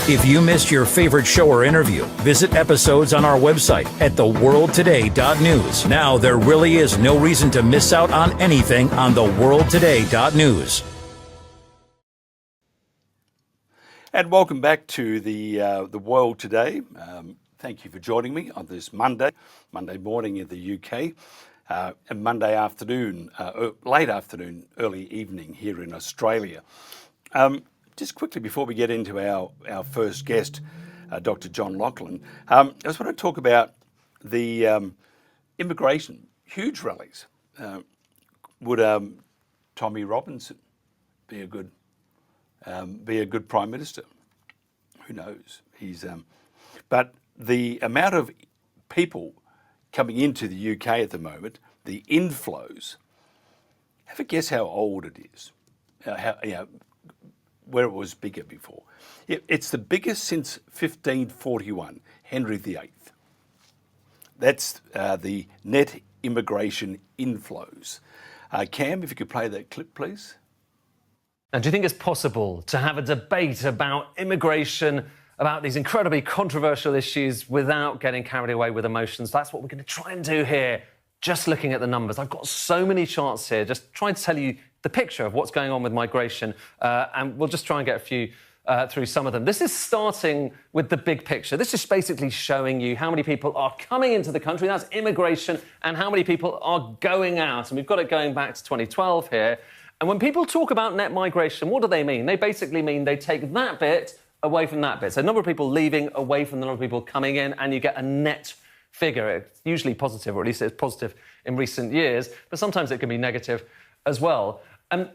If you missed your favorite show or interview, visit episodes on our website at theworldtoday.news. Now, there really is no reason to miss out on anything on theworldtoday.news. And welcome back to the World Today. Thank you for joining me on this Monday morning in the UK, and Monday afternoon, late afternoon, early evening here in Australia. Just quickly before we get into our first guest, Dr. John Laughland, I just want to talk about the immigration, huge rallies. Would Tommy Robinson be a good prime minister? Who knows? But the amount of people coming into the UK at the moment, the inflows. Have a guess how old it is. Where it was bigger before. It's the biggest since 1541, Henry VIII. That's the net immigration inflows. Cam, if you could play that clip, please. And do you think it's possible to have a debate about immigration, about these incredibly controversial issues without getting carried away with emotions? That's what we're going to try and do here, just looking at the numbers. I've got so many charts here, just trying to tell you the picture of what's going on with migration, and we'll just try and get a few through some of them. This is starting with the big picture. This is basically showing you how many people are coming into the country, that's immigration, and how many people are going out. And we've got it going back to 2012 here. And when people talk about net migration, what do they mean? They basically mean they take that bit away from that bit. So a number of people leaving away from the number of people coming in, and you get a net figure. It's usually positive, or at least it's positive in recent years, but sometimes it can be negative as well. And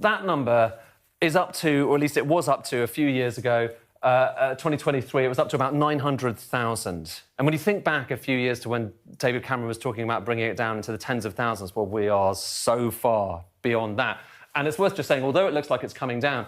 that number is up to, or at least it was up to a few years ago, 2023, it was up to about 900,000. And when you think back a few years to when David Cameron was talking about bringing it down into the tens of thousands, well, we are so far beyond that. And it's worth just saying, although it looks like it's coming down,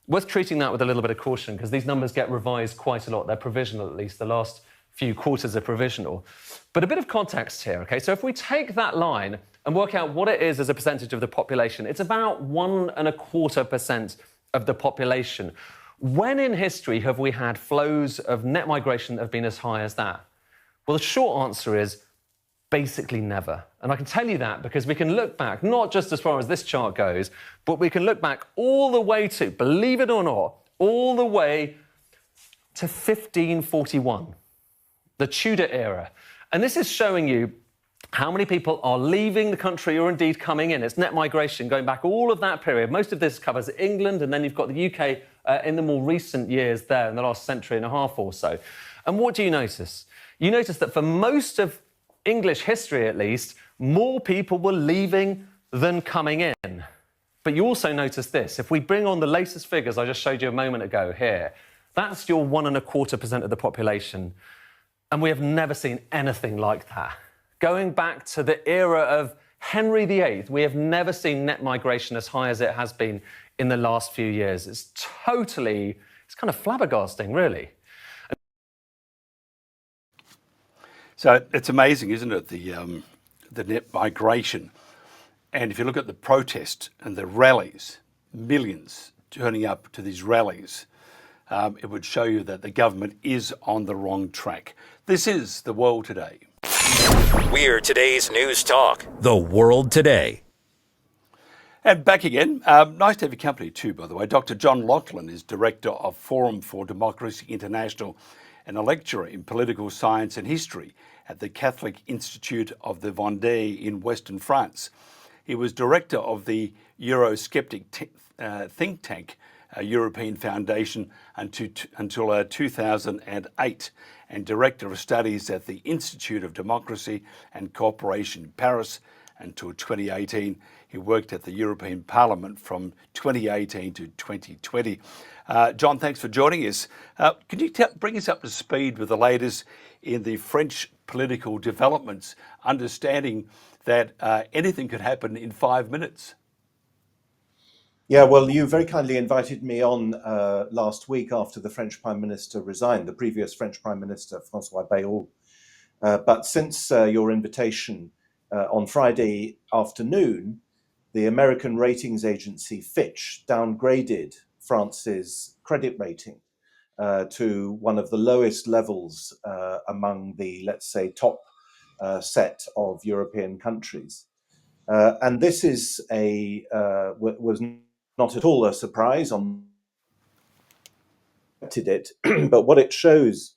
worth treating that with a little bit of caution, because these numbers get revised quite a lot. They're provisional, at least. The last few quarters are provisional. But a bit of context here, OK? So if we take that line and work out what it is as a percentage of the population, it's about 1.25% of the population. When in history have we had flows of net migration that have been as high as that? Well, the short answer is basically never. And I can tell you that because we can look back, not just as far as this chart goes, but we can look back all the way to, believe it or not, all the way to 1541, the Tudor era. And this is showing you how many people are leaving the country or indeed coming in. It's net migration going back all of that period. Most of this covers England, and then you've got the UK in the more recent years there, in the last century and a half or so. And what do you notice? You notice that for most of English history, at least, more people were leaving than coming in. But you also notice this. If we bring on the latest figures I just showed you a moment ago here, that's your 1.25% of the population. And we have never seen anything like that. Going back to the era of Henry VIII, we have never seen net migration as high as it has been in the last few years. It's kind of flabbergasting, really. So it's amazing, isn't it, the net migration? And if you look at the protest and the rallies, millions turning up to these rallies, it would show you that the government is on the wrong track. This is The World Today. We're today's news talk, The World Today. And back again. Nice to have your company too, by the way. Dr. John Laughland is Director of Forum for Democracy International and a lecturer in political science and history at the Catholic Institute of the Vendée in Western France. He was director of the Euroskeptic think tank, European Foundation, until 2008, and director of studies at the Institute of Democracy and Cooperation in Paris until 2018. He worked at the European Parliament from 2018 to 2020. John, thanks for joining us. Can you bring us up to speed with the latest in the French political developments, understanding that anything could happen in 5 minutes? Yeah, well, you very kindly invited me on last week after the French Prime Minister resigned, the previous French Prime Minister, François Bayrou. But since your invitation on Friday afternoon, the American ratings agency Fitch downgraded France's credit rating to one of the lowest levels among the, let's say, top set of European countries. And this is was not at all a surprise on it, but what it shows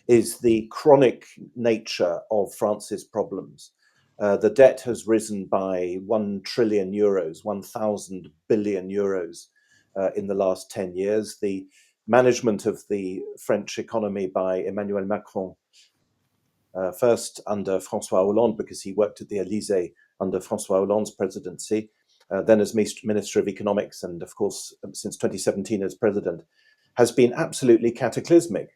is the chronic nature of France's problems. The debt has risen by 1 trillion euros, 1,000 billion euros in the last 10 years. The management of the French economy by Emmanuel Macron, first under François Hollande, because he worked at the Élysée under François Hollande's presidency, then as Minister of Economics, and of course, since 2017 as president, has been absolutely cataclysmic.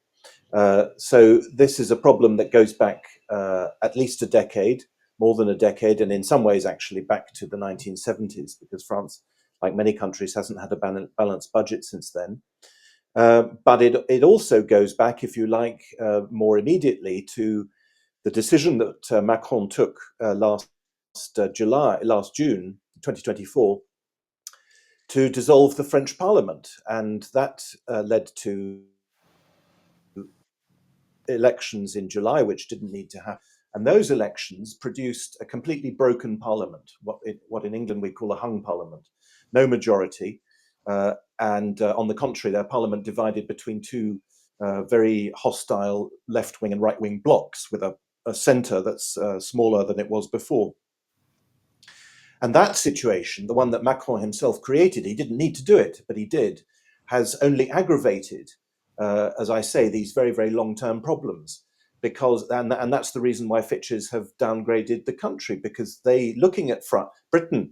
So this is a problem that goes back at least a decade, more than a decade, and in some ways actually back to the 1970s, because France, like many countries, hasn't had a balanced budget since then. But it also goes back, if you like, more immediately to the decision that Macron took last June 2024 to dissolve the French Parliament, and that led to elections in July, which didn't need to happen. And those elections produced a completely broken parliament, what in England we call a hung parliament, no majority. And on the contrary, their parliament divided between two very hostile left-wing and right-wing blocs with a centre that's smaller than it was before. And that situation, the one that Macron himself created, he didn't need to do it, but he did, has only aggravated, as I say, these very, very long-term problems. Because and that's the reason why Fitches have downgraded the country, because looking at Britain,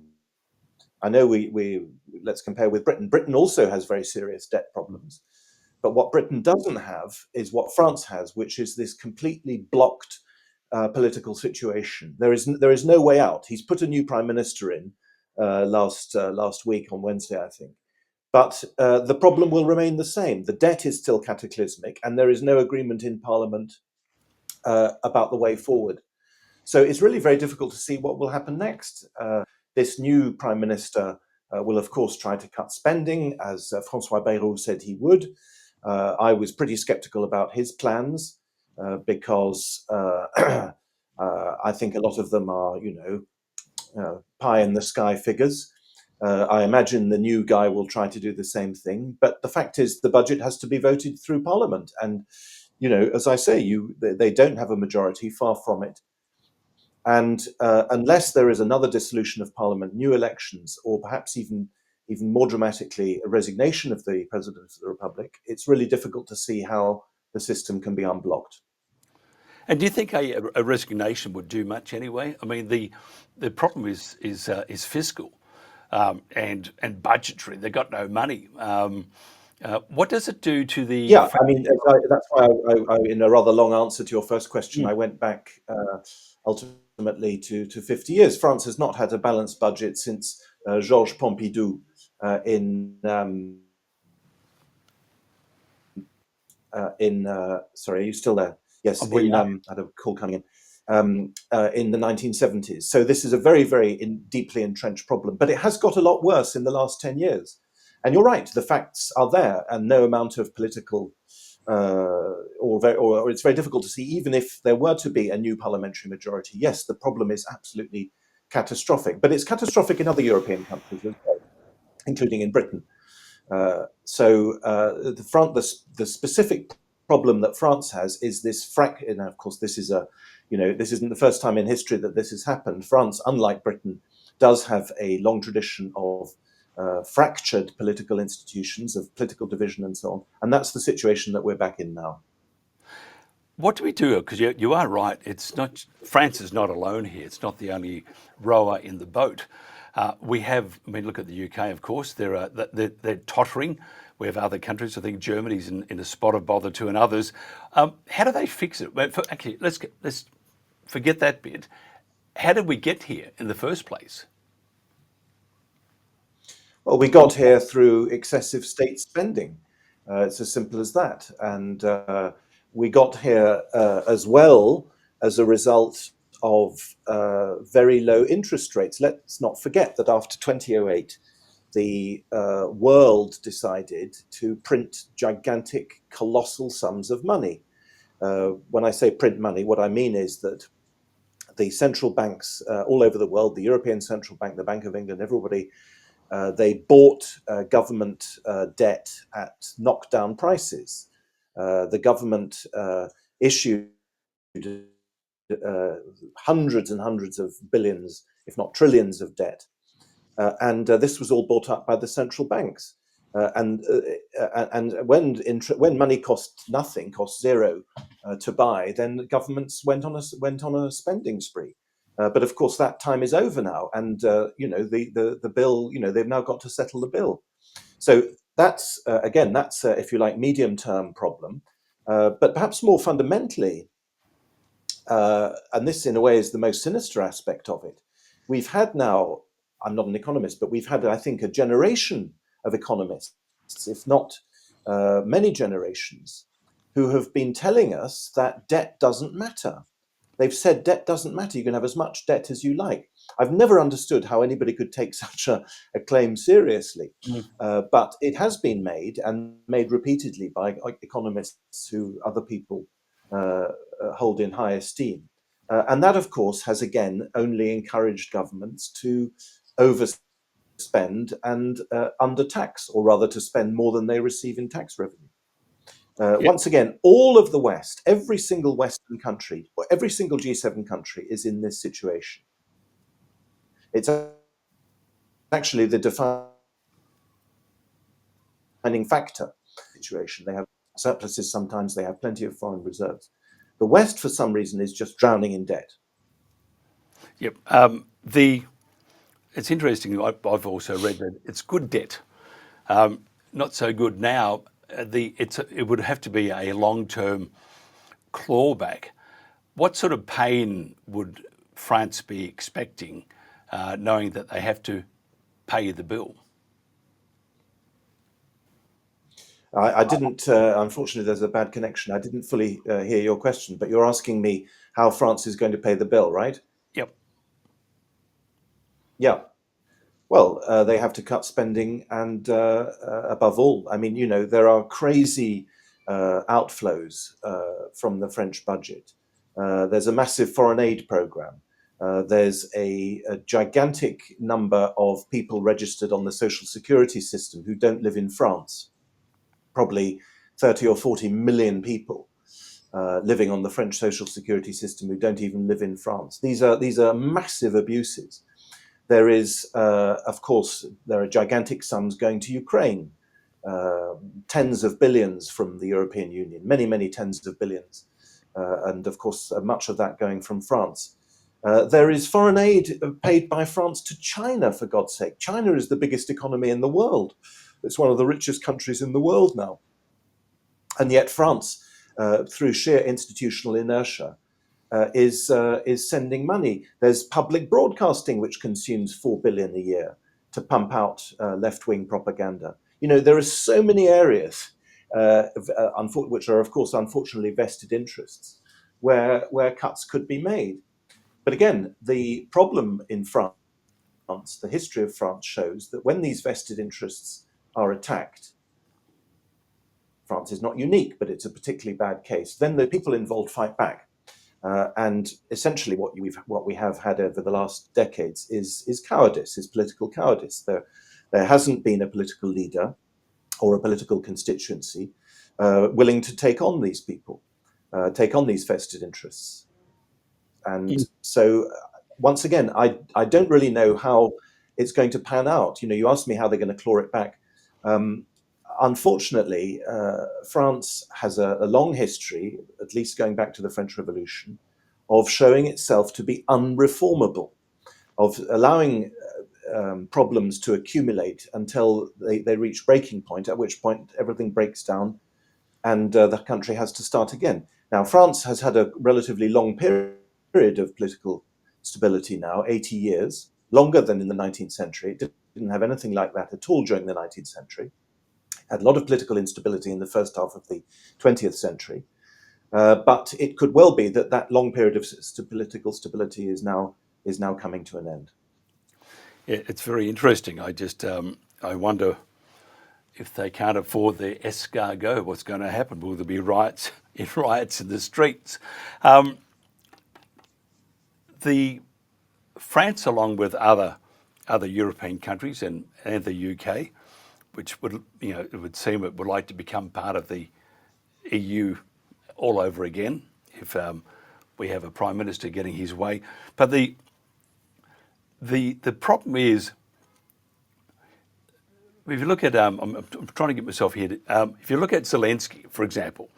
I know we let's compare with Britain. Britain also has very serious debt problems, but what Britain doesn't have is what France has, which is this completely blocked political situation. There is no way out. He's put a new prime minister in last week on Wednesday, I think. But the problem will remain the same. The debt is still cataclysmic, and there is no agreement in Parliament about the way forward. So it's really very difficult to see what will happen next. This new prime minister will, of course, try to cut spending, as François Bayrou said he would. I was pretty skeptical about his plans because I think a lot of them are, pie in the sky figures. I imagine the new guy will try to do the same thing. But the fact is, the budget has to be voted through Parliament. And, as I say, they don't have a majority, far from it. And unless there is another dissolution of Parliament, new elections, or perhaps even more dramatically, a resignation of the President of the Republic, it's really difficult to see how the system can be unblocked. And do you think a resignation would do much anyway? I mean, the problem is fiscal and budgetary. They've got no money. What does it do to the? Yeah, I mean, that's why I, in a rather long answer to your first question, I went back ultimately to 50 years. France has not had a balanced budget since Georges Pompidou sorry, are you still there? Yes, I had a call coming in the 1970s. So this is a very, very deeply entrenched problem, but it has got a lot worse in the last 10 years. And you're right, the facts are there, and no amount of political, or it's very difficult to see, even if there were to be a new parliamentary majority. Yes, the problem is absolutely catastrophic, but it's catastrophic in other European countries as well, including in Britain. So the specific problem that France has is this and of course, this is this isn't the first time in history that this has happened. France, unlike Britain, does have a long tradition of fractured political institutions, of political division and so on. And that's the situation that we're back in now. What do we do? Because you are right. It's not, France is not alone here. It's not the only rower in the boat. We have, look at the UK, of course. They're tottering. We have other countries. I think Germany's in a spot of bother too, and others. How do they fix it? Actually, let's forget that bit. How did we get here in the first place? Well, we got here through excessive state spending. It's as simple as that. And we got here as well as a result of very low interest rates. Let's not forget that after 2008, the world decided to print gigantic, colossal sums of money. When I say print money, what I mean is that the central banks all over the world, the European Central Bank, the Bank of England, everybody, they bought government debt at knockdown prices. The government issued hundreds and hundreds of billions, if not trillions of debt. And this was all bought up by the central banks. And when money costs nothing, costs zero to buy, then governments went on a spending spree. But of course, that time is over now, and the bill. They've now got to settle the bill. So that's if you like, medium-term problem. But perhaps more fundamentally, and this in a way is the most sinister aspect of it, we've had now. I'm not an economist, but we've had, I think, a generation of economists, if not many generations, who have been telling us that debt doesn't matter. They've said debt doesn't matter. You can have as much debt as you like. I've never understood how anybody could take such a claim seriously. But it has been made, and made repeatedly, by economists who other people hold in high esteem. And that, of course, has again only encouraged governments to overspend and undertax, or rather to spend more than they receive in tax revenue. Once again, all of the West, every single Western country, or every single G7 country is in this situation. It's actually the defining factor situation. They have surpluses sometimes, they have plenty of foreign reserves. The West, for some reason, is just drowning in debt. Yep. It's interesting. I've also read that it's good debt, not so good now. It would have to be a long-term clawback. What sort of pain would France be expecting, knowing that they have to pay the bill? I didn't, unfortunately, there's a bad connection. I didn't fully hear your question, but you're asking me how France is going to pay the bill, right? Yep. Yeah. Well, they have to cut spending, and above all, I mean, there are crazy outflows from the French budget. There's a massive foreign aid program. There's a gigantic number of people registered on the social security system who don't live in France. Probably 30 or 40 million people living on the French social security system who don't even live in France. These are massive abuses. There is, of course, there are gigantic sums going to Ukraine, tens of billions from the European Union, many, many tens of billions, and of course, much of that going from France. There is foreign aid paid by France to China, for God's sake. China is the biggest economy in the world. It's one of the richest countries in the world now. And yet France, through sheer institutional inertia, is sending money. There's public broadcasting, which consumes 4 billion a year to pump out left-wing propaganda. There are so many areas, which are, of course, unfortunately vested interests, where cuts could be made. But again, the problem in France, the history of France shows that when these vested interests are attacked, France is not unique, but it's a particularly bad case, then the people involved fight back. And essentially what we have had over the last decades is cowardice, is political cowardice. There hasn't been a political leader or a political constituency willing to take on these people, take on these vested interests. And so, once again, I don't really know how it's going to pan out. You asked me how they're going to claw it back. Unfortunately, France has a long history, at least going back to the French Revolution, of showing itself to be unreformable, of allowing problems to accumulate until they reach breaking point, at which point everything breaks down and the country has to start again. Now, France has had a relatively long period of political stability now, 80 years, longer than in the 19th century. It didn't have anything like that at all during the 19th century. Had a lot of political instability in the first half of the 20th century. But it could well be that long period of political stability is now coming to an end. Yeah, it's very interesting. I just I wonder if they can't afford their escargot, what's going to happen? Will there be riots in the streets? The France, along with other European countries and the UK, which would, it would seem it would like to become part of the EU all over again if we have a prime minister getting his way. But the problem is, if you look at, I'm trying to get myself here. If you look at Zelensky, for example,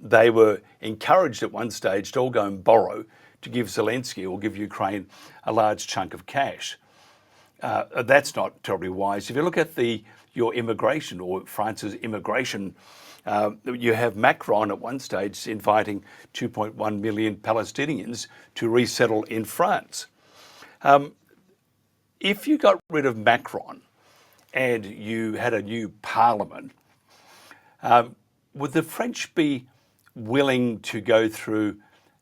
they were encouraged at one stage to all go and borrow to give Zelensky or give Ukraine a large chunk of cash. That's not terribly wise. If you look at your immigration or France's immigration, you have Macron at one stage inviting 2.1 million Palestinians to resettle in France. If you got rid of Macron and you had a new parliament, would the French be willing to go through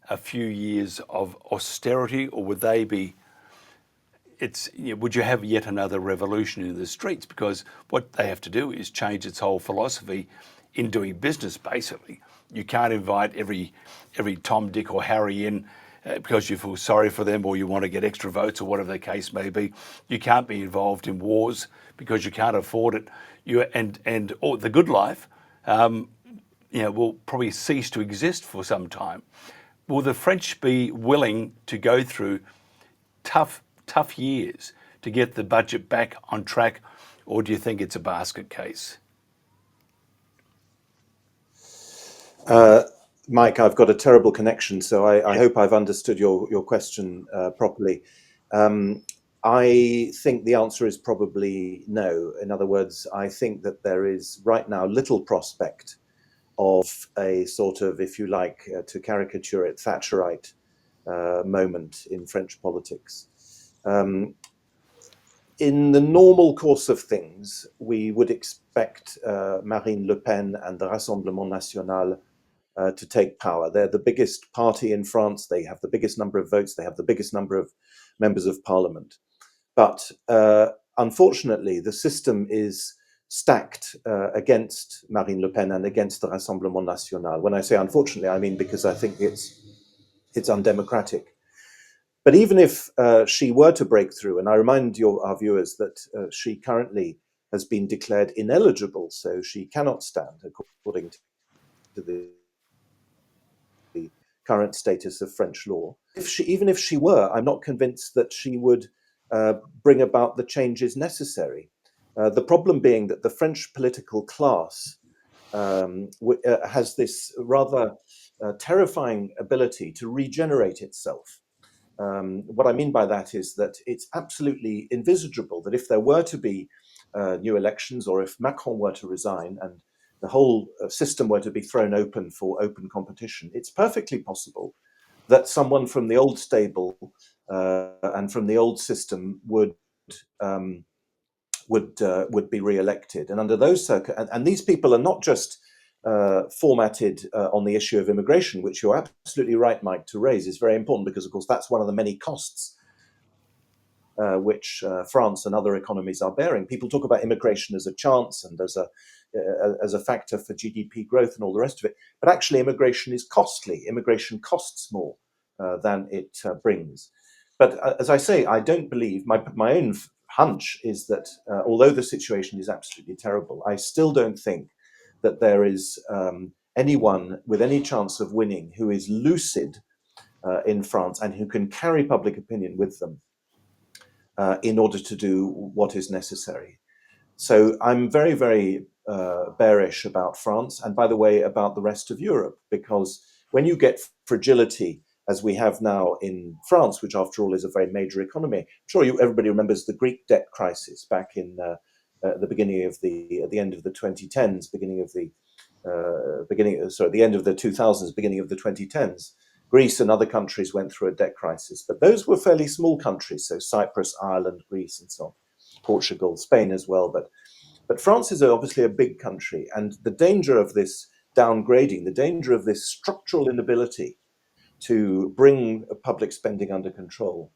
a few years of austerity, or would they be? Would you have yet another revolution in the streets? Because what they have to do is change its whole philosophy in doing business. Basically, you can't invite every Tom, Dick, or Harry in because you feel sorry for them or you want to get extra votes or whatever the case may be. You can't be involved in wars because you can't afford it. The good life, will probably cease to exist for some time. Will the French be willing to go through tough years to get the budget back on track, or do you think it's a basket case? Mike, I've got a terrible connection, so I hope I've understood your question properly. I think the answer is probably no. In other words, I think that there is right now little prospect of a sort of, if you like, to caricature it, Thatcherite moment in French politics. In the normal course of things, we would expect Marine Le Pen and the Rassemblement National to take power. They're the biggest party in France. They have the biggest number of votes. They have the biggest number of members of parliament. But unfortunately, the system is stacked against Marine Le Pen and against the Rassemblement National. When I say unfortunately, I mean because I think it's undemocratic. But even if she were to break through, and I remind our viewers that she currently has been declared ineligible, so she cannot stand according to the current status of French law. Even if she were, I'm not convinced that she would bring about the changes necessary. The problem being that the French political class has this rather terrifying ability to regenerate itself. What I mean by that is that it's absolutely envisageable that if there were to be new elections, or if Macron were to resign and the whole system were to be thrown open for open competition, it's perfectly possible that someone from the old stable and from the old system would be re-elected. And under those circumstances, and these people are not just formatted on the issue of immigration, which you're absolutely right, Mike, to raise, is very important, because of course that's one of the many costs which France and other economies are bearing. People talk about immigration as a chance and as a factor for GDP growth and all the rest of it, but actually immigration is costly. Immigration costs more than it brings. But as I say, I don't believe, my own hunch is that although the situation is absolutely terrible, I still don't think that there is anyone with any chance of winning who is lucid in France and who can carry public opinion with them in order to do what is necessary. So I'm very, very bearish about France, and by the way, about the rest of Europe, because when you get fragility, as we have now in France, which after all is a very major economy, I'm sure everybody remembers the Greek debt crisis back in the beginning of the end of the 2010s, the end of the 2000s, beginning of the 2010s. Greece and other countries went through a debt crisis, but those were fairly small countries, so Cyprus, Ireland, Greece, and so on, Portugal, Spain as well. But France is obviously a big country, and the danger of this downgrading, the danger of this structural inability to bring public spending under control,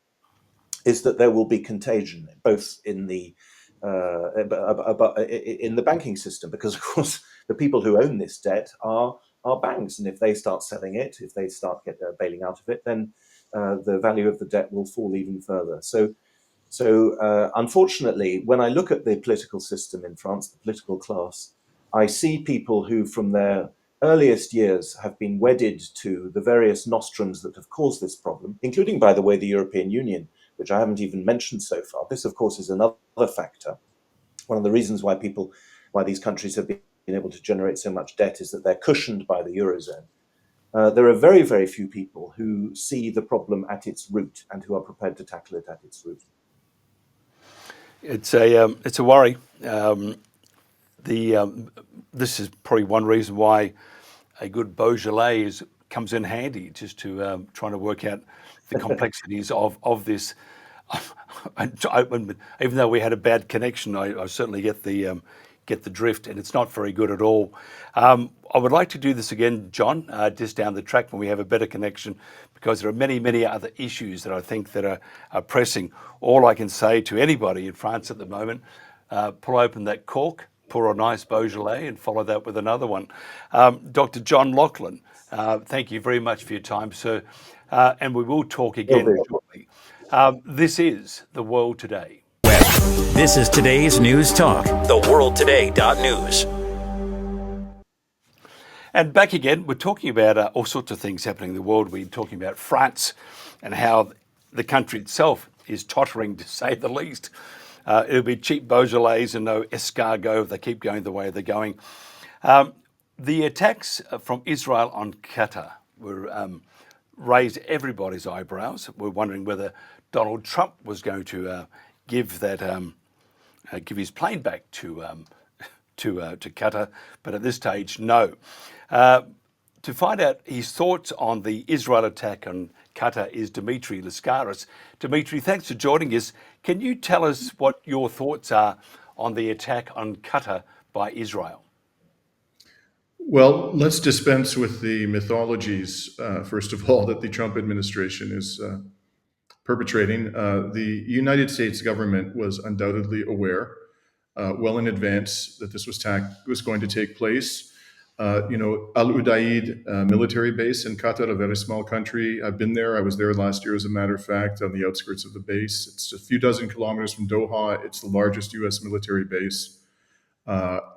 is that there will be contagion, both in the in the banking system, because of course the people who own this debt are banks, and if they start selling it, if they start bailing out of it, then the value of the debt will fall even further. So unfortunately, when I look at the political system in France, the political class, I see people who from their earliest years have been wedded to the various nostrums that have caused this problem, including, by the way, the European Union, which I haven't even mentioned so far. This, of course, is another factor. One of the reasons why these countries have been able to generate so much debt is that they're cushioned by the Eurozone. There are very, very few people who see the problem at its root and who are prepared to tackle it at its root. It's a worry. This is probably one reason why a good Beaujolais comes in handy, just to trying to work out the complexities of this. Even though we had a bad connection, I certainly get the drift, and it's not very good at all. I would like to do this again, John, just down the track when we have a better connection, because there are many, many other issues that I think that are pressing. All I can say to anybody in France at the moment, pull open that cork, pour a nice Beaujolais, and follow that with another one. Dr. John Laughland, thank you very much for your time, sir, and we will talk again shortly. This is The World Today. This is today's news talk, theworldtoday.news. And back again, we're talking about all sorts of things happening in the world. We're talking about France and how the country itself is tottering, to say the least. It'll be cheap Beaujolais and no escargot if they keep going the way they're going. The attacks from Israel on Qatar were raised everybody's eyebrows. We're wondering whether Donald Trump was going to give his plane back to Qatar, but at this stage, no. To find out his thoughts on the Israel attack on Qatar is Dimitri Lascaris. Dimitri, thanks for joining us. Can you tell us what your thoughts are on the attack on Qatar by Israel? Well, let's dispense with the mythologies, first of all, that the Trump administration is perpetrating. The United States government was undoubtedly aware well in advance that this was going to take place. Al Udeid military base in Qatar, a very small country. I've been there. I was there last year, as a matter of fact, on the outskirts of the base. It's a few dozen kilometers from Doha. It's the largest U.S. military base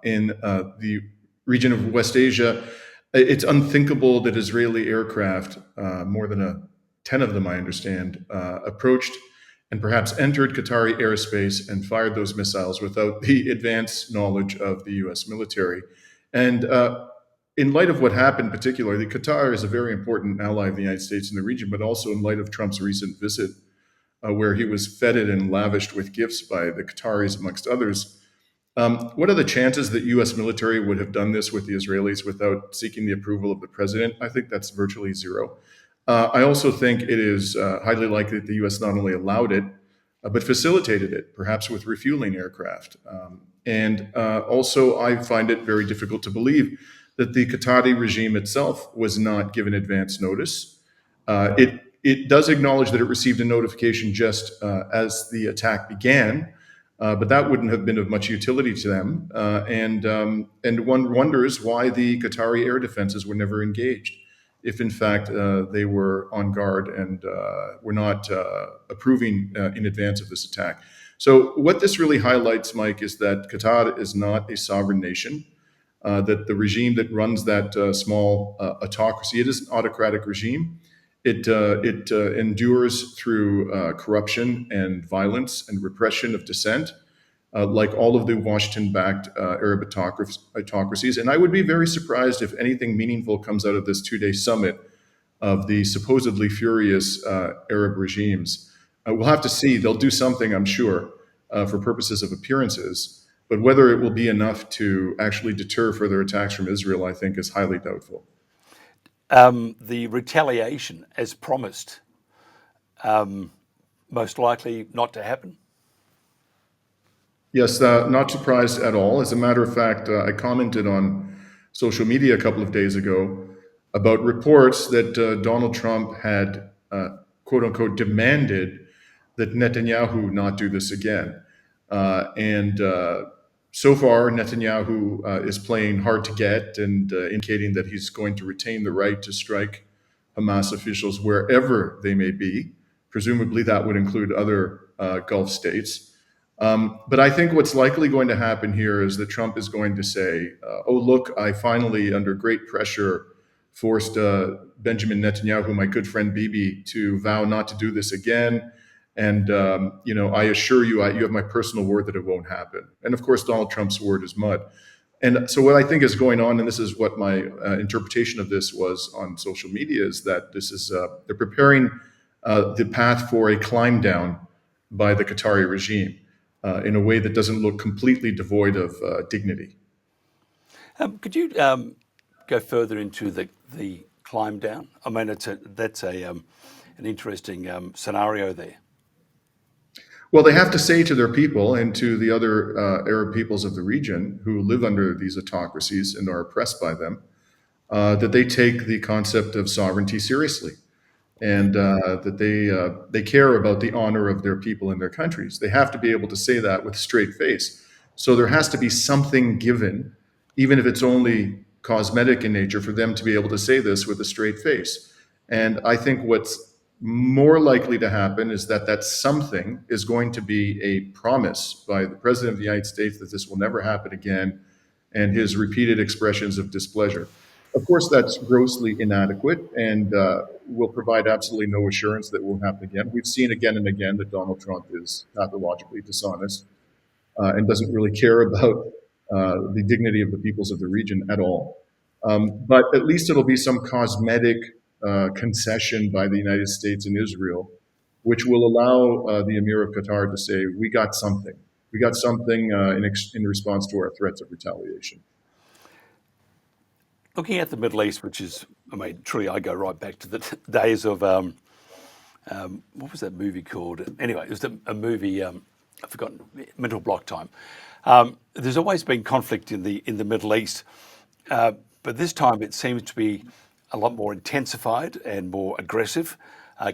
in the region of West Asia. It's unthinkable that Israeli aircraft, more than 10 of them, I understand, approached and perhaps entered Qatari airspace and fired those missiles without the advanced knowledge of the U.S. military. And in light of what happened, particularly, Qatar is a very important ally of the United States in the region, but also in light of Trump's recent visit, where he was feted and lavished with gifts by the Qataris, amongst others. What are the chances that U.S. military would have done this with the Israelis without seeking the approval of the president? I think that's virtually zero. I also think it is highly likely that the U.S. not only allowed it, but facilitated it, perhaps with refueling aircraft. And also, I find it very difficult to believe that the Qatari regime itself was not given advance notice. It does acknowledge that it received a notification just as the attack began, but that wouldn't have been of much utility to them. And one wonders why the Qatari air defenses were never engaged, if in fact they were on guard and were not approving in advance of this attack. So what this really highlights, Mike, is that Qatar is not a sovereign nation, that the regime that runs that small autocracy, it is an autocratic regime. It endures through corruption and violence and repression of dissent, like all of the Washington-backed Arab autocracies. And I would be very surprised if anything meaningful comes out of this two-day summit of the supposedly furious Arab regimes. We'll have to see. They'll do something, I'm sure, for purposes of appearances. But whether it will be enough to actually deter further attacks from Israel, I think, is highly doubtful. The retaliation, as promised, most likely not to happen? Yes, not surprised at all. As a matter of fact, I commented on social media a couple of days ago about reports that Donald Trump had, quote unquote, demanded that Netanyahu not do this again. And so far, Netanyahu is playing hard to get and indicating that he's going to retain the right to strike Hamas officials wherever they may be. Presumably, that would include other Gulf states. But I think what's likely going to happen here is that Trump is going to say, oh, look, I finally, under great pressure, forced Benjamin Netanyahu, my good friend Bibi, to vow not to do this again. And, I assure you, you have my personal word that it won't happen. And of course, Donald Trump's word is mud. And so what I think is going on, and this is what my interpretation of this was on social media, is that this is they're preparing the path for a climb down by the Qatari regime in a way that doesn't look completely devoid of dignity. Could you go further into the climb down? I mean, that's an interesting scenario there. Well, they have to say to their people and to the other Arab peoples of the region who live under these autocracies and are oppressed by them, that they take the concept of sovereignty seriously, and that they care about the honor of their people and their countries. They have to be able to say that with a straight face. So there has to be something given, even if it's only cosmetic in nature, for them to be able to say this with a straight face. And I think what's more likely to happen is that something is going to be a promise by the President of the United States that this will never happen again, and his repeated expressions of displeasure. Of course, that's grossly inadequate and will provide absolutely no assurance that it won't happen again. We've seen again and again that Donald Trump is pathologically dishonest and doesn't really care about the dignity of the peoples of the region at all. But at least it'll be some cosmetic concession by the United States and Israel, which will allow the Emir of Qatar to say, we got something. We got something in response to our threats of retaliation. Looking at the Middle East, which is, I mean, truly, I go right back to the days of, what was that movie called? Anyway, it was a movie, I've forgotten, Mental Block Time. There's always been conflict in the Middle East, but this time it seems to be a lot more intensified and more aggressive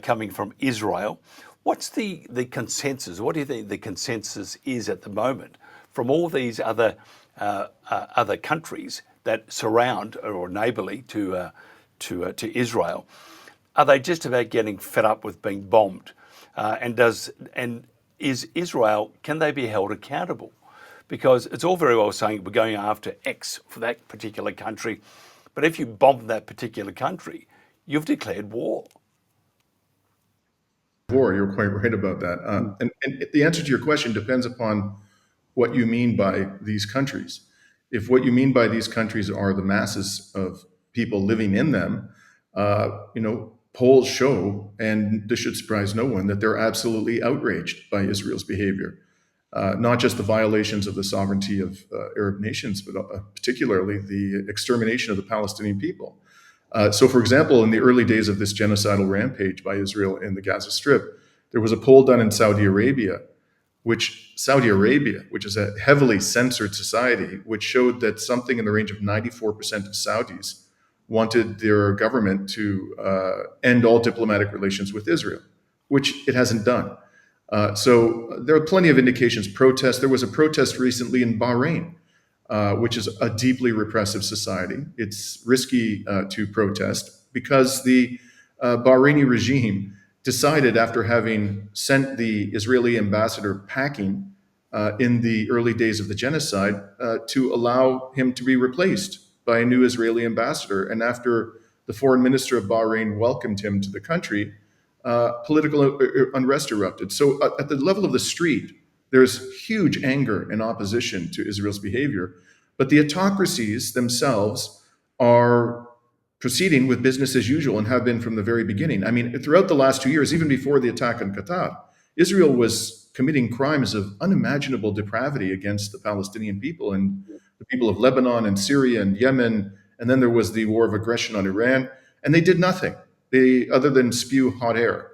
coming from Israel. What's the consensus? What do you think the consensus is at the moment from all these other countries that surround or neighbourly to Israel? Are they just about getting fed up with being bombed? And is Israel, can they be held accountable? Because it's all very well saying we're going after X for that particular country, but if you bomb that particular country, you've declared war. You're quite right about that. And the answer to your question depends upon what you mean by these countries. If what you mean by these countries are the masses of people living in them, polls show, and this should surprise no one, that they're absolutely outraged by Israel's behavior. Not just the violations of the sovereignty of Arab nations, but particularly the extermination of the Palestinian people. So, for example, in the early days of this genocidal rampage by Israel in the Gaza Strip, there was a poll done in Saudi Arabia, which is a heavily censored society, which showed that something in the range of 94% of Saudis wanted their government to end all diplomatic relations with Israel, which it hasn't done. So there are plenty of indications. Protests. There was a protest recently in Bahrain, which is a deeply repressive society. It's risky to protest because the Bahraini regime decided, after having sent the Israeli ambassador packing in the early days of the genocide, to allow him to be replaced by a new Israeli ambassador. And after the foreign minister of Bahrain welcomed him to the country, political unrest erupted. So at the level of the street, there's huge anger and opposition to Israel's behavior. But the autocracies themselves are proceeding with business as usual and have been from the very beginning. I mean, throughout the last 2 years, even before the attack on Qatar, Israel was committing crimes of unimaginable depravity against the Palestinian people and the people of Lebanon and Syria and Yemen. And then there was the war of aggression on Iran, and they did nothing other than spew hot air.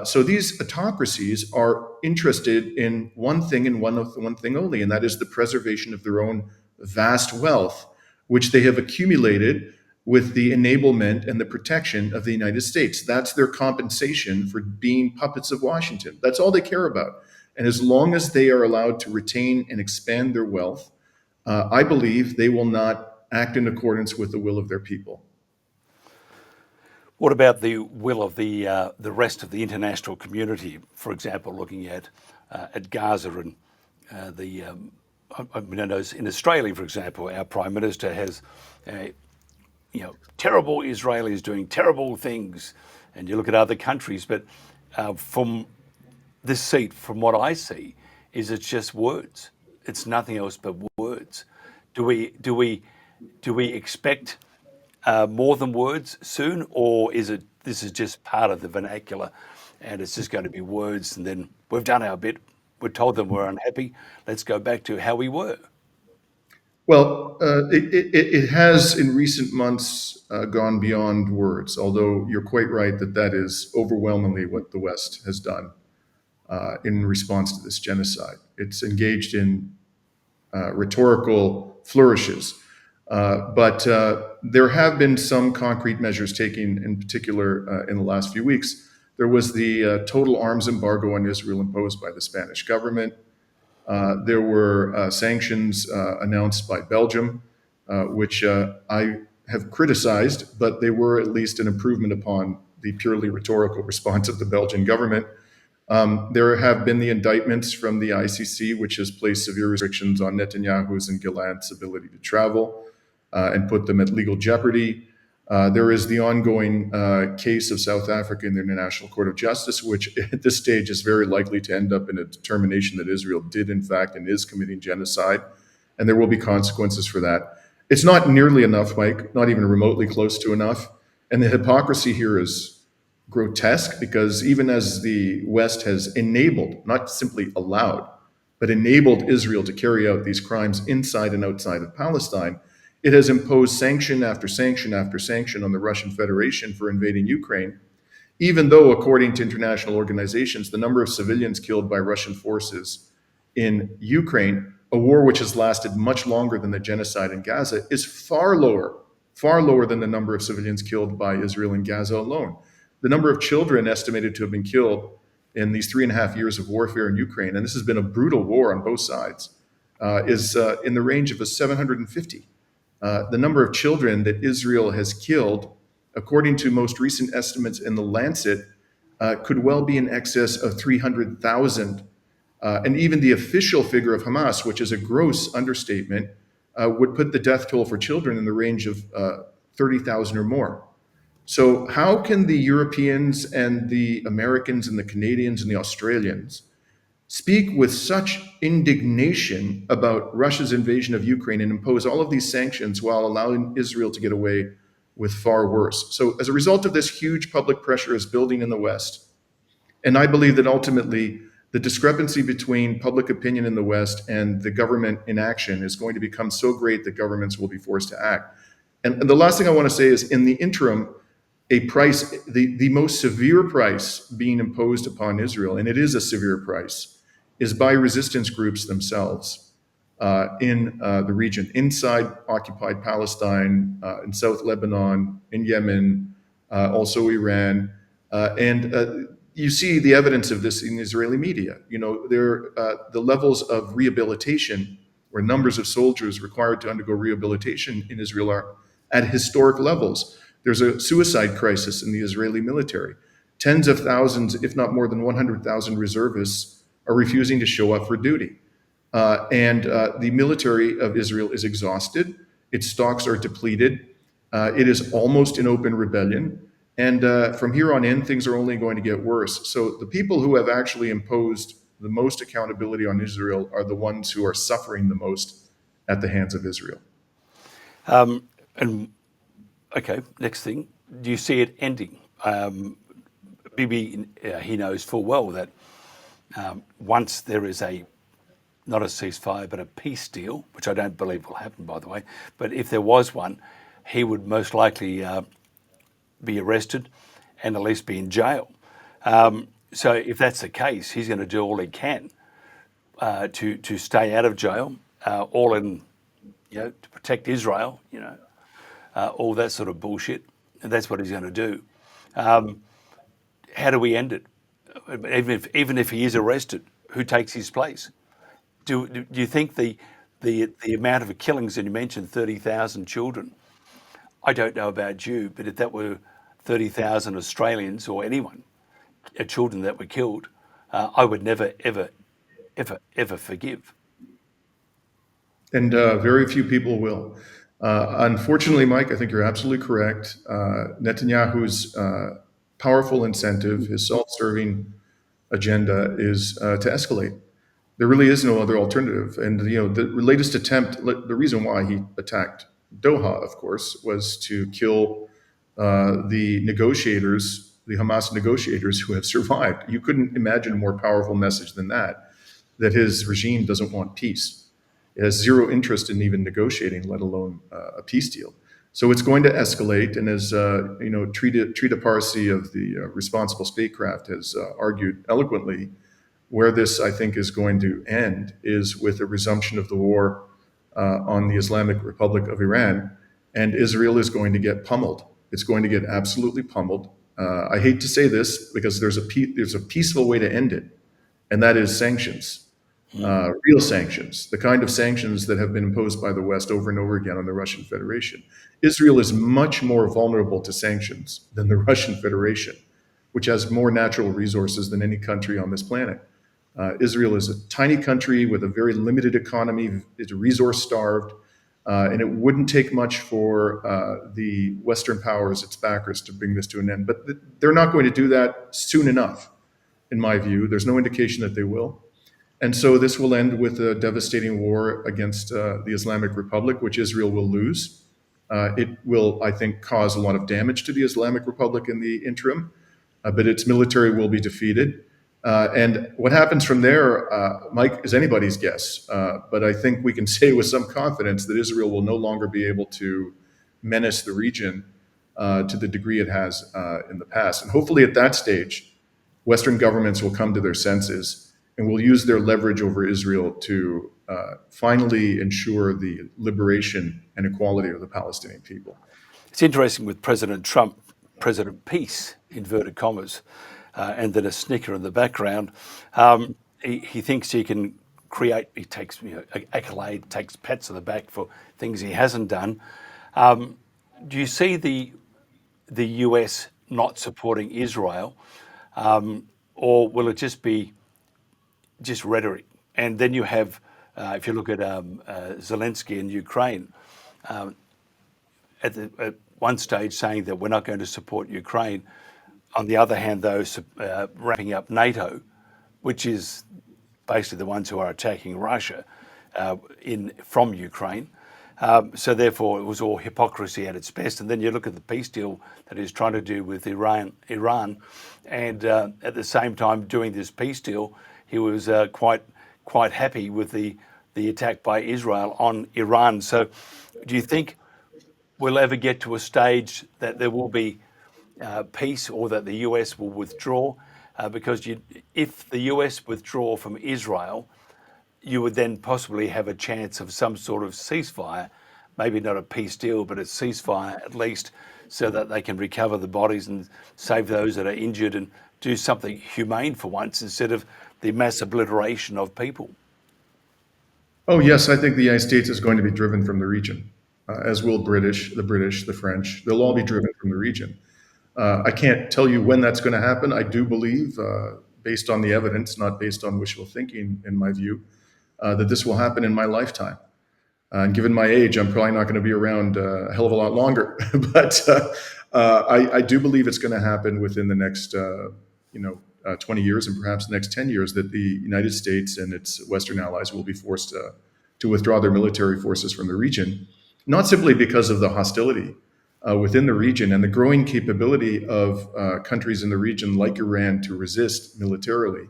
So these autocracies are interested in one thing and one thing only, and that is the preservation of their own vast wealth, which they have accumulated with the enablement and the protection of the United States. That's their compensation for being puppets of Washington. That's all they care about. And as long as they are allowed to retain and expand their wealth, I believe they will not act in accordance with the will of their people. What about the will of the rest of the international community? For example, looking at Gaza and I know in Australia, for example, our Prime Minister has, terrible Israelis doing terrible things, and you look at other countries. But from this seat, from what I see, is it's just words. It's nothing else but words. Do we expect more than words soon, or is it this is just part of the vernacular, and it's just going to be words, and then we've done our bit. We're told them we're unhappy. Let's go back to how we were. Well, it has in recent months gone beyond words, although you're quite right that that is overwhelmingly what the West has done in response to this genocide. It's engaged in rhetorical flourishes. But there have been some concrete measures taken, in particular in the last few weeks. There was the total arms embargo on Israel imposed by the Spanish government. There were sanctions announced by Belgium, which I have criticized, but they were at least an improvement upon the purely rhetorical response of the Belgian government. There have been the indictments from the ICC, which has placed severe restrictions on Netanyahu's and Gillad's ability to travel and put them at legal jeopardy. There is the ongoing case of South Africa in the International Court of Justice, which at this stage is very likely to end up in a determination that Israel did, in fact, and is committing genocide, and there will be consequences for that. It's not nearly enough, Mike, not even remotely close to enough. And the hypocrisy here is grotesque, because even as the West has enabled, not simply allowed, but enabled Israel to carry out these crimes inside and outside of Palestine, it has imposed sanction after sanction after sanction on the Russian Federation for invading Ukraine, even though, according to international organizations, the number of civilians killed by Russian forces in Ukraine, a war which has lasted much longer than the genocide in Gaza, is far lower than the number of civilians killed by Israel in Gaza alone. The number of children estimated to have been killed in these 3.5 years of warfare in Ukraine, and this has been a brutal war on both sides, is in the range of 750. The number of children that Israel has killed, according to most recent estimates in the Lancet, could well be in excess of 300,000. And even the official figure of Hamas, which is a gross understatement, would put the death toll for children in the range of 30,000 or more. So how can the Europeans and the Americans and the Canadians and the Australians speak with such indignation about Russia's invasion of Ukraine and impose all of these sanctions while allowing Israel to get away with far worse? So as a result of this, huge public pressure is building in the West. And I believe that ultimately the discrepancy between public opinion in the West and the government in action is going to become so great that governments will be forced to act. And the last thing I want to say is, in the interim, the most severe price being imposed upon Israel, and it is a severe price, is by resistance groups themselves in the region, inside occupied Palestine, in South Lebanon, in Yemen, also Iran. And you see the evidence of this in Israeli media. The levels of rehabilitation, where numbers of soldiers required to undergo rehabilitation in Israel, are at historic levels. There's a suicide crisis in the Israeli military. Tens of thousands, if not more than 100,000 reservists are refusing to show up for duty. And the military of Israel is exhausted. Its stocks are depleted. It is almost in open rebellion. And from here on in, things are only going to get worse. So the people who have actually imposed the most accountability on Israel are the ones who are suffering the most at the hands of Israel. Okay, next thing. Do you see it ending? Bibi, he knows full well that once there is not a ceasefire, but a peace deal, which I don't believe will happen, by the way, but if there was one, he would most likely be arrested and at least be in jail. So if that's the case, he's going to do all he can to stay out of jail, all in, to protect Israel, all that sort of bullshit. And that's what he's going to do. How do we end it? Even if he is arrested, who takes his place? Do you think the amount of killings, and you mentioned 30,000 children? I don't know about you, but if that were 30,000 Australians or anyone, children that were killed, I would never, ever forgive. And very few people will. Unfortunately, Mike, I think you're absolutely correct. Netanyahu's powerful incentive, his self-serving agenda, is to escalate. There really is no other alternative. And the latest attempt, the reason why he attacked Doha, of course, was to kill the negotiators, the Hamas negotiators who have survived. You couldn't imagine a more powerful message than that his regime doesn't want peace. It has zero interest in even negotiating, let alone a peace deal. So it's going to escalate. And as Trita Parsi of the Responsible Statecraft has argued eloquently, where this, I think, is going to end is with a resumption of the war on the Islamic Republic of Iran, and Israel is going to get pummeled. It's going to get absolutely pummeled. I hate to say this because there's a peaceful way to end it, and that is sanctions, real sanctions, the kind of sanctions that have been imposed by the West over and over again on the Russian Federation. Israel is much more vulnerable to sanctions than the Russian Federation, which has more natural resources than any country on this planet. Israel is a tiny country with a very limited economy. It's resource starved, and it wouldn't take much for the Western powers, its backers, to bring this to an end. But they're not going to do that soon enough, in my view. There's no indication that they will. And so this will end with a devastating war against the Islamic Republic, which Israel will lose. It will, I think, cause a lot of damage to the Islamic Republic in the interim, but its military will be defeated. And what happens from there, Mike, is anybody's guess. But I think we can say with some confidence that Israel will no longer be able to menace the region to the degree it has in the past. And hopefully at that stage, Western governments will come to their senses and will use their leverage over Israel to finally ensure the liberation and equality of the Palestinian people. It's interesting with President Trump, President Peace, inverted commas, and then a snicker in the background. He thinks he can create, he takes accolade, takes pats on the back for things he hasn't done. Do you see the US not supporting Israel, or will it just be just rhetoric? And then you have, if you look at Zelensky in Ukraine, at one stage saying that we're not going to support Ukraine. On the other hand, though, wrapping up NATO, which is basically the ones who are attacking Russia from Ukraine. So therefore, it was all hypocrisy at its best. And then you look at the peace deal that he's trying to do with Iran, and at the same time doing this peace deal, he was quite happy with the attack by Israel on Iran. So do you think we'll ever get to a stage that there will be peace, or that the US will withdraw? Because if the US withdraw from Israel, you would then possibly have a chance of some sort of ceasefire, maybe not a peace deal, but a ceasefire at least, so that they can recover the bodies and save those that are injured and do something humane for once instead of the mass obliteration of people. Oh, yes, I think the United States is going to be driven from the region, as will the British, the French. They'll all be driven from the region. I can't tell you when that's going to happen. I do believe, based on the evidence, not based on wishful thinking, in my view, that this will happen in my lifetime. And given my age, I'm probably not going to be around a hell of a lot longer. But I do believe it's going to happen within the next, 20 years, and perhaps the next 10 years, that the United States and its Western allies will be forced to withdraw their military forces from the region, not simply because of the hostility within the region and the growing capability of countries in the region like Iran to resist militarily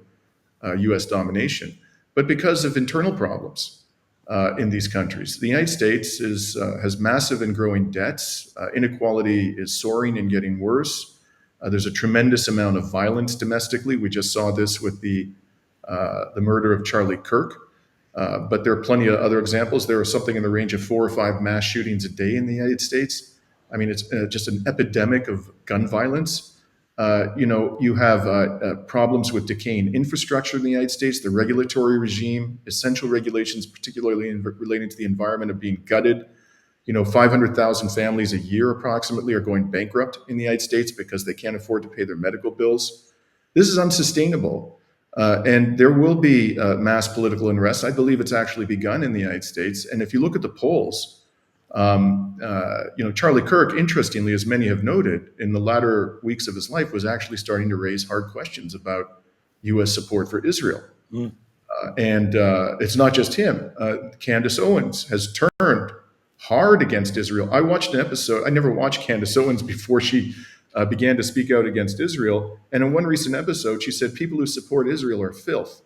U.S. domination, but because of internal problems in these countries. The United States has massive and growing debts. Inequality is soaring and getting worse. There's a tremendous amount of violence domestically. We just saw this with the murder of Charlie Kirk. But there are plenty of other examples. There are something in the range of 4 or 5 mass shootings a day in the United States. I mean, it's just an epidemic of gun violence. You have problems with decaying infrastructure in the United States, the regulatory regime, essential regulations, particularly relating to the environment, are being gutted. 500,000 families a year approximately are going bankrupt in the United States because they can't afford to pay their medical bills. This is unsustainable. And there will be mass political unrest. I believe it's actually begun in the United States. And if you look at the polls, Charlie Kirk, interestingly, as many have noted, in the latter weeks of his life, was actually starting to raise hard questions about U.S. support for Israel. And it's not just him. Candace Owens has turned hard against Israel. I watched an episode. I never watched Candace Owens before she began to speak out against Israel. And in one recent episode, she said, people who support Israel are filth.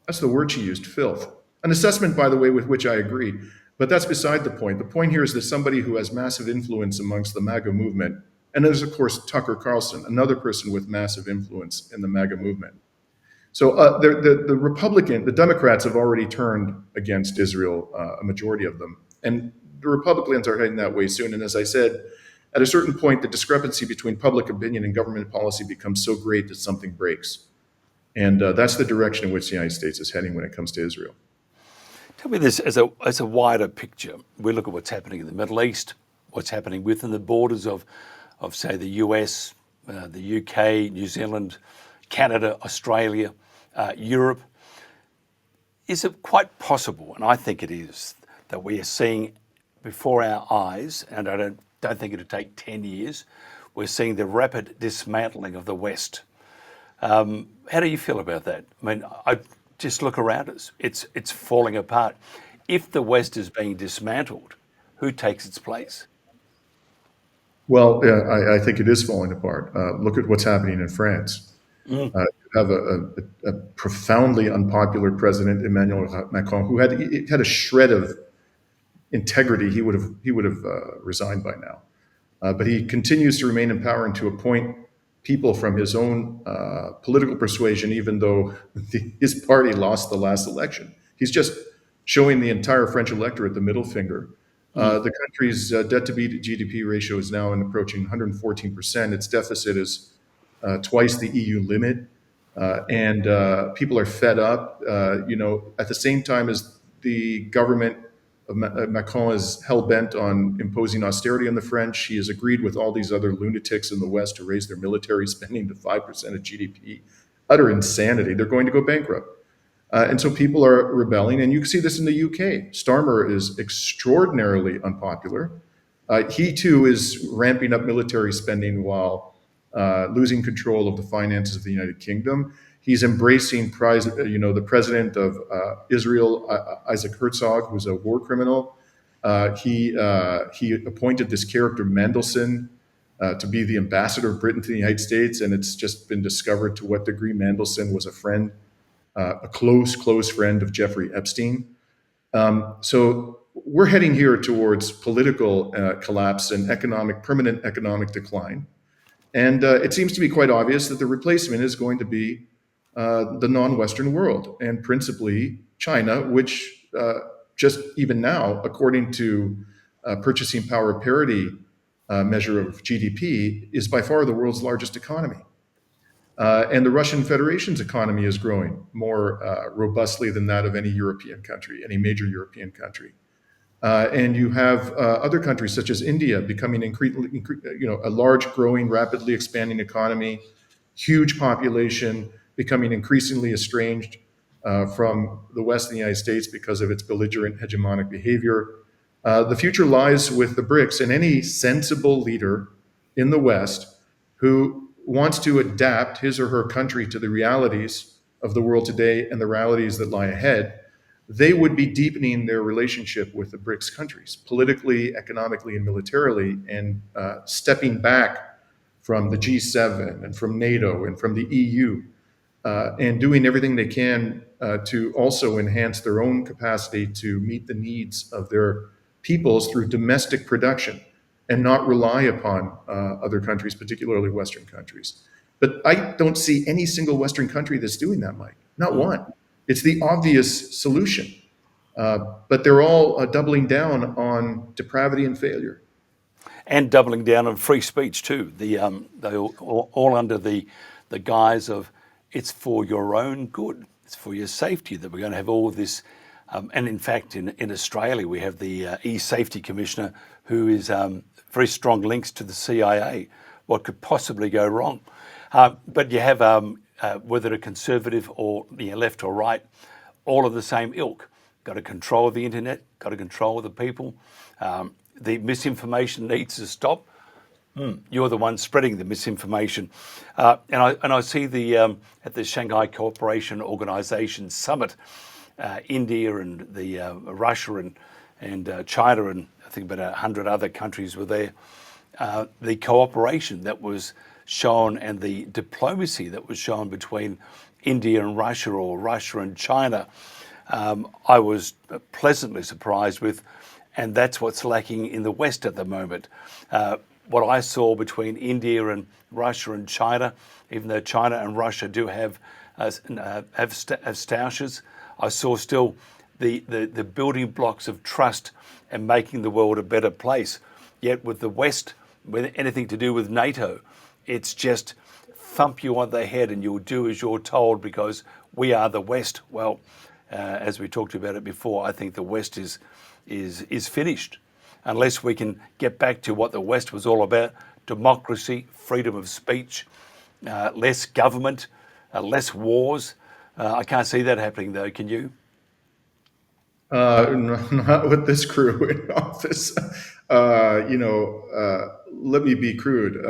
That's the word she used, filth. An assessment, by the way, with which I agree. But that's beside the point. The point here is that somebody who has massive influence amongst the MAGA movement, and there's, of course, Tucker Carlson, another person with massive influence in the MAGA movement. So the Democrats have already turned against Israel, a majority of them. And the Republicans are heading that way soon. And as I said, at a certain point, the discrepancy between public opinion and government policy becomes so great that something breaks. And that's the direction in which the United States is heading when it comes to Israel. Tell me this as a wider picture. We look at what's happening in the Middle East, what's happening within the borders of say, the US, the UK, New Zealand, Canada, Australia, Europe. Is it quite possible, and I think it is, that we are seeing before our eyes, and I don't think it'll take 10 years, we're seeing the rapid dismantling of the West. How do you feel about that? I mean, I just look around us. It's falling apart. If the West is being dismantled, who takes its place? Well, I think it is falling apart. Look at what's happening in France. You have a profoundly unpopular president, Emmanuel Macron, who had a shred of integrity. He would have resigned by now, but he continues to remain in power and to appoint people from his own political persuasion, even though his party lost the last election. He's just showing the entire French electorate the middle finger. The country's debt to GDP ratio is now approaching 114%. Its deficit is twice the EU limit, and people are fed up. At the same time as the government of Macron is hell-bent on imposing austerity on the French, he has agreed with all these other lunatics in the West to raise their military spending to 5% of GDP. Utter insanity. They're going to go bankrupt. And so people are rebelling, and you can see this in the UK. Starmer is extraordinarily unpopular. He too is ramping up military spending while losing control of the finances of the United Kingdom. He's embracing, the president of Israel, Isaac Herzog, who's a war criminal. He appointed this character Mandelson to be the ambassador of Britain to the United States, and it's just been discovered to what degree Mandelson was a friend. A close friend of Jeffrey Epstein. So we're heading here towards political collapse and permanent economic decline. And it seems to be quite obvious that the replacement is going to be the non-Western world, and principally China, which just even now, according to purchasing power parity measure of GDP, is by far the world's largest economy. And the Russian Federation's economy is growing more robustly than that of any European country, any major European country. And you have other countries such as India becoming a large, growing, rapidly expanding economy, huge population, becoming increasingly estranged from the West and the United States because of its belligerent hegemonic behavior. The future lies with the BRICS and any sensible leader in the West who wants to adapt his or her country to the realities of the world today and the realities that lie ahead. They would be deepening their relationship with the BRICS countries, politically, economically, and militarily, and stepping back from the G7 and from NATO and from the EU, and doing everything they can to also enhance their own capacity to meet the needs of their peoples through domestic production and not rely upon other countries, particularly Western countries. But I don't see any single Western country that's doing that, Mike. Not one. It's the obvious solution. But they're all doubling down on depravity and failure. and doubling down on free speech too. They all under the guise of it's for your own good, it's for your safety that we're going to have all this. And in fact, in Australia, we have the e-safety commissioner who is very strong links to the CIA. What could possibly go wrong? But you have whether a conservative or left or right, all of the same ilk. Got to control the internet, got to control the people. The misinformation needs to stop. You're the one spreading the misinformation. And I see at the Shanghai Cooperation Organization Summit, India and Russia and China and I think about 100 other countries were there. The cooperation that was shown and the diplomacy that was shown between India and Russia or Russia and China, I was pleasantly surprised with, and that's what's lacking in the West at the moment. What I saw between India and Russia and China, even though China and Russia do have stoushes, I saw still the building blocks of trust and making the world a better place. Yet with the West, with anything to do with NATO, it's just thump you on the head and you'll do as you're told because we are the West. Well, as we talked about it before, I think the West is finished unless we can get back to what the West was all about: democracy, freedom of speech, less government, less wars. I can't see that happening, though. Can you? Not with this crew in office. Let me be crude.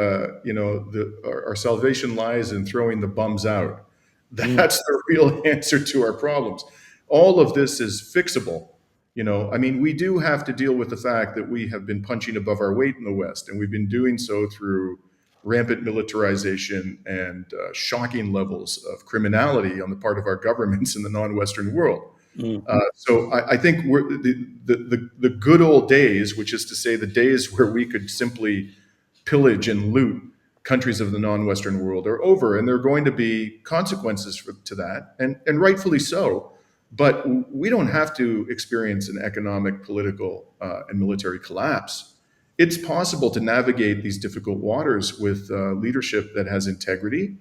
Our salvation lies in throwing the bums out. That's the real answer to our problems. All of this is fixable. We do have to deal with the fact that we have been punching above our weight in the West, and we've been doing so through rampant militarization and shocking levels of criminality on the part of our governments in the non-Western world. So I think the good old days, which is to say the days where we could simply pillage and loot countries of the non-Western world, are over, and there are going to be consequences to that, and rightfully so. But we don't have to experience an economic, political, and military collapse. It's possible to navigate these difficult waters with leadership that has integrity,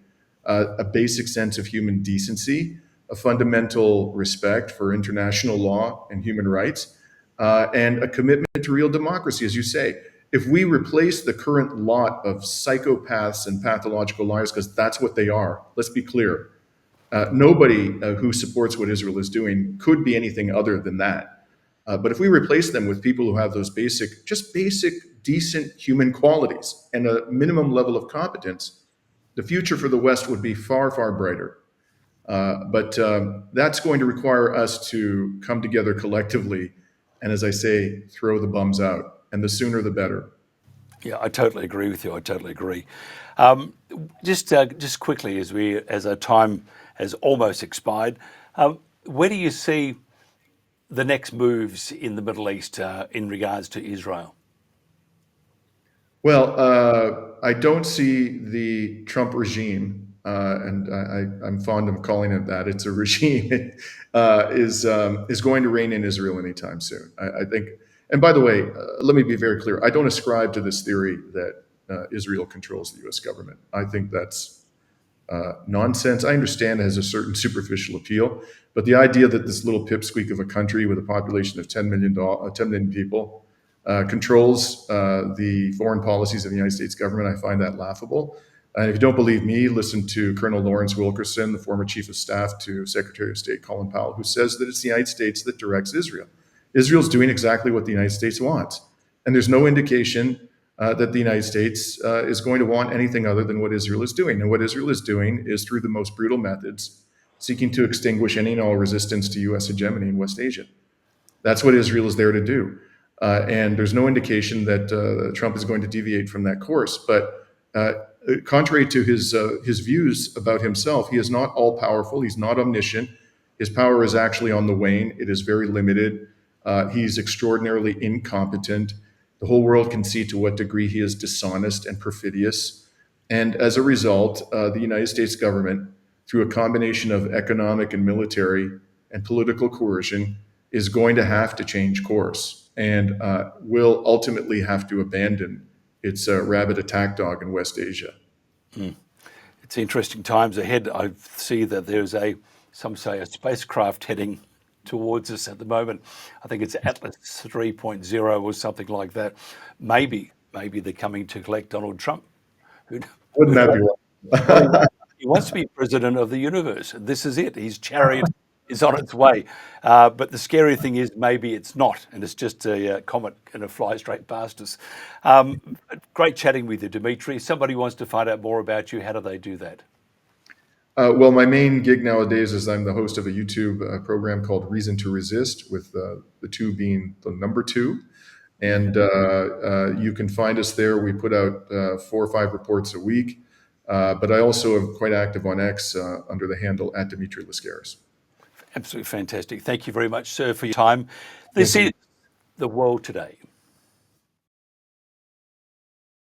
a basic sense of human decency, a fundamental respect for international law and human rights, and a commitment to real democracy, as you say. If we replace the current lot of psychopaths and pathological liars, because that's what they are, let's be clear, nobody who supports what Israel is doing could be anything other than that. But if we replace them with people who have those basic, decent human qualities and a minimum level of competence, the future for the West would be far, far brighter. But that's going to require us to come together collectively and, as I say, throw the bums out. And the sooner the better. Yeah, I totally agree with you. I totally agree. Just quickly, as our time has almost expired, where do you see the next moves in the Middle East in regards to Israel? Well, I don't see the Trump regime, and I'm fond of calling it that. It's a regime. Is going to reign in Israel anytime soon. I think. And by the way, let me be very clear. I don't ascribe to this theory that Israel controls the U.S. government. I think that's nonsense. I understand it has a certain superficial appeal, but the idea that this little pipsqueak of a country with a population of 10 million people controls the foreign policies of the United States government, I find that laughable. And if you don't believe me, listen to Colonel Lawrence Wilkerson, the former chief of staff to Secretary of State Colin Powell, who says that it's the United States that directs Israel. Israel's doing exactly what the United States wants. And there's no indication that the United States is going to want anything other than what Israel is doing. And what Israel is doing is, through the most brutal methods, seeking to extinguish any and all resistance to U.S. hegemony in West Asia. That's what Israel is there to do. And there's no indication that Trump is going to deviate from that course. But contrary to his views about himself, he is not all-powerful. He's not omniscient. His power is actually on the wane. It is very limited. He's extraordinarily incompetent. The whole world can see to what degree he is dishonest and perfidious. And as a result, the United States government, through a combination of economic and military and political coercion, is going to have to change course and will ultimately have to abandon its rabid attack dog in West Asia. It's interesting times ahead. I see that there's some say a spacecraft heading towards us at the moment. I think it's Atlas 3.0 or something like that. Maybe they're coming to collect Donald Trump. Wouldn't that be wrong? He wants to be president of the universe. This is it. His chariot is on its way. But the scary thing is maybe it's not, and it's just a comet going to fly straight past us. Great chatting with you, Dimitri. If somebody wants to find out more about you, how do they do that? Well, my main gig nowadays is I'm the host of a YouTube program called Reason to Resist, with the 2 being the number 2. And you can find us there. We put out 4 or 5 reports a week. But I also am quite active on X under the handle @Dimitri Lascaris. Absolutely fantastic. Thank you very much, sir, for your time. This is The World Today.